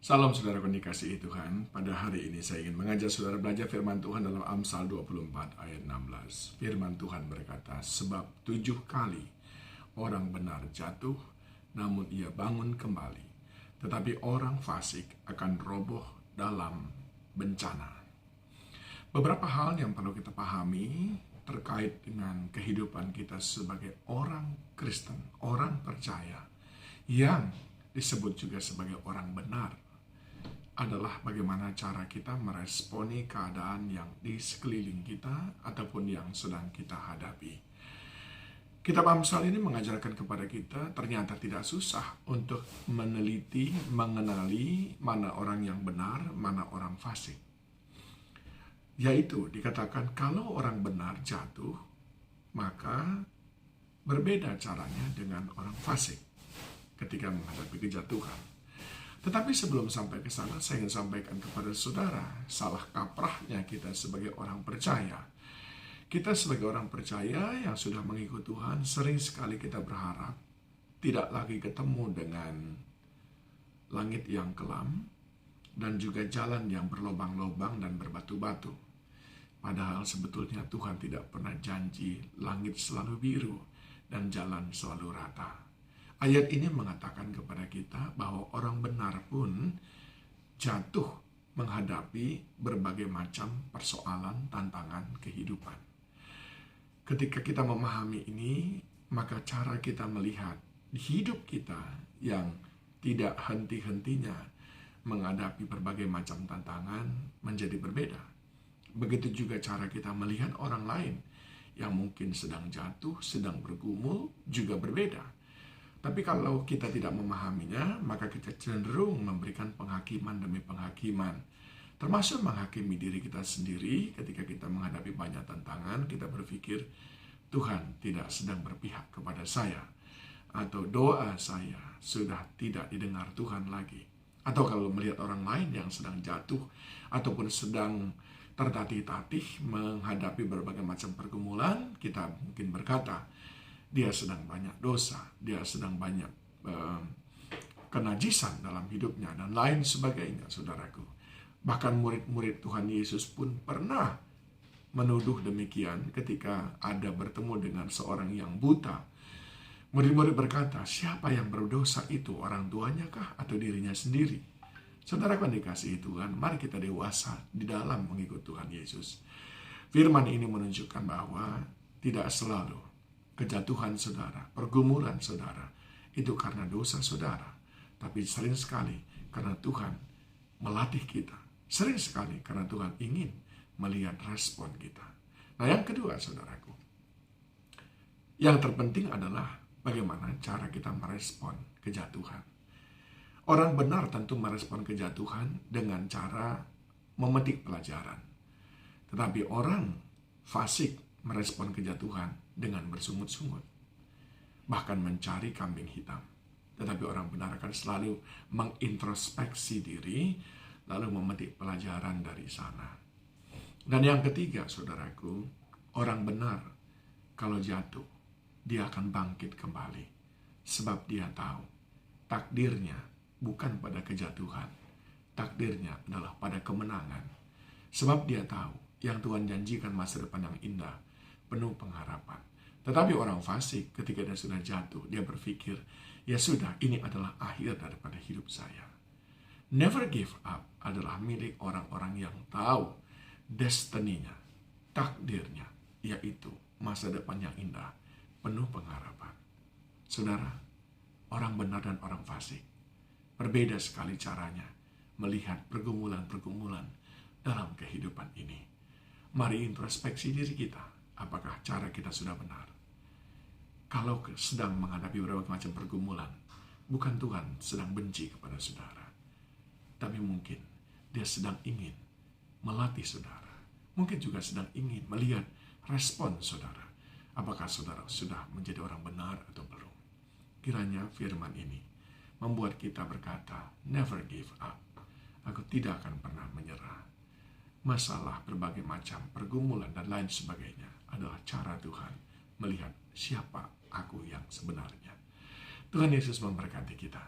Salam saudara dikasihi Tuhan. Pada hari ini saya ingin mengajak saudara belajar firman Tuhan dalam Amsal 24 ayat 16. Firman Tuhan berkata, sebab 7 kali orang benar jatuh, namun ia bangun kembali. Tetapi orang fasik akan roboh dalam bencana. Beberapa hal yang perlu kita pahami terkait dengan kehidupan kita sebagai orang Kristen, orang percaya, yang disebut juga sebagai orang benar, adalah bagaimana cara kita meresponi keadaan yang di sekeliling kita ataupun yang sedang kita hadapi. Kitab Amsal ini mengajarkan kepada kita ternyata tidak susah untuk meneliti, mengenali mana orang yang benar, mana orang fasik. Yaitu dikatakan kalau orang benar jatuh, maka berbeda caranya dengan orang fasik ketika menghadapi kejatuhan. Tetapi sebelum sampai ke sana, saya ingin sampaikan kepada saudara, salah kaprahnya kita sebagai orang percaya. Kita sebagai orang percaya yang sudah mengikut Tuhan, sering sekali kita berharap tidak lagi ketemu dengan langit yang kelam dan juga jalan yang berlobang-lobang dan berbatu-batu. Padahal sebetulnya Tuhan tidak pernah janji langit selalu biru dan jalan selalu rata. Ayat ini mengatakan kepada kita bahwa orang benar pun jatuh menghadapi berbagai macam persoalan, tantangan kehidupan. Ketika kita memahami ini, maka cara kita melihat hidup kita yang tidak henti-hentinya menghadapi berbagai macam tantangan menjadi berbeda. Begitu juga cara kita melihat orang lain yang mungkin sedang jatuh, sedang bergumul juga berbeda. Tapi kalau kita tidak memahaminya, maka kita cenderung memberikan penghakiman demi penghakiman. Termasuk menghakimi diri kita sendiri ketika kita menghadapi banyak tantangan, kita berpikir, Tuhan tidak sedang berpihak kepada saya. Atau doa saya sudah tidak didengar Tuhan lagi. Atau kalau melihat orang lain yang sedang jatuh, ataupun sedang tertatih-tatih menghadapi berbagai macam pergumulan, kita mungkin berkata, dia sedang banyak dosa, dia sedang banyak kenajisan dalam hidupnya, dan lain sebagainya, saudaraku. Bahkan murid-murid Tuhan Yesus pun pernah menuduh demikian ketika ada bertemu dengan seorang yang buta. Murid-murid berkata, siapa yang berdosa itu, orang tuanya kah atau dirinya sendiri? Saudaraku yang dikasihi Tuhan, mari kita dewasa di dalam mengikut Tuhan Yesus. Firman ini menunjukkan bahwa tidak selalu kejatuhan saudara, pergumulan saudara, itu karena dosa saudara. Tapi sering sekali karena Tuhan melatih kita. Sering sekali karena Tuhan ingin melihat respon kita. Nah, yang kedua, saudaraku, yang terpenting adalah bagaimana cara kita merespon kejatuhan. Orang benar tentu merespon kejatuhan dengan cara memetik pelajaran. Tetapi orang fasik merespon kejatuhan dengan bersungut-sungut, bahkan mencari kambing hitam. Tetapi orang benar akan selalu mengintrospeksi diri, lalu memetik pelajaran dari sana. Dan yang ketiga, saudaraku, orang benar kalau jatuh, dia akan bangkit kembali. Sebab dia tahu, takdirnya bukan pada kejatuhan, takdirnya adalah pada kemenangan. Sebab dia tahu, yang Tuhan janjikan masa depan yang indah, penuh pengharapan. Tetapi orang fasik ketika dia sudah jatuh, dia berpikir, ya sudah, ini adalah akhir daripada hidup saya. Never give up adalah milik orang-orang yang tahu destininya, takdirnya, yaitu masa depan yang indah, penuh pengharapan. Saudara, orang benar dan orang fasik berbeda sekali caranya melihat pergumulan-pergumulan dalam kehidupan ini. Mari introspeksi diri kita. Apakah cara kita sudah benar? Kalau sedang menghadapi berbagai macam pergumulan, bukan Tuhan sedang benci kepada saudara, tapi mungkin dia sedang ingin melatih saudara. Mungkin juga sedang ingin melihat respon saudara. Apakah saudara sudah menjadi orang benar atau belum? Kiranya firman ini membuat kita berkata, never give up. Aku tidak akan pernah menyerah. Masalah berbagai macam pergumulan dan lain sebagainya adalah cara Tuhan melihat siapa aku yang sebenarnya. Tuhan Yesus memberkati kita.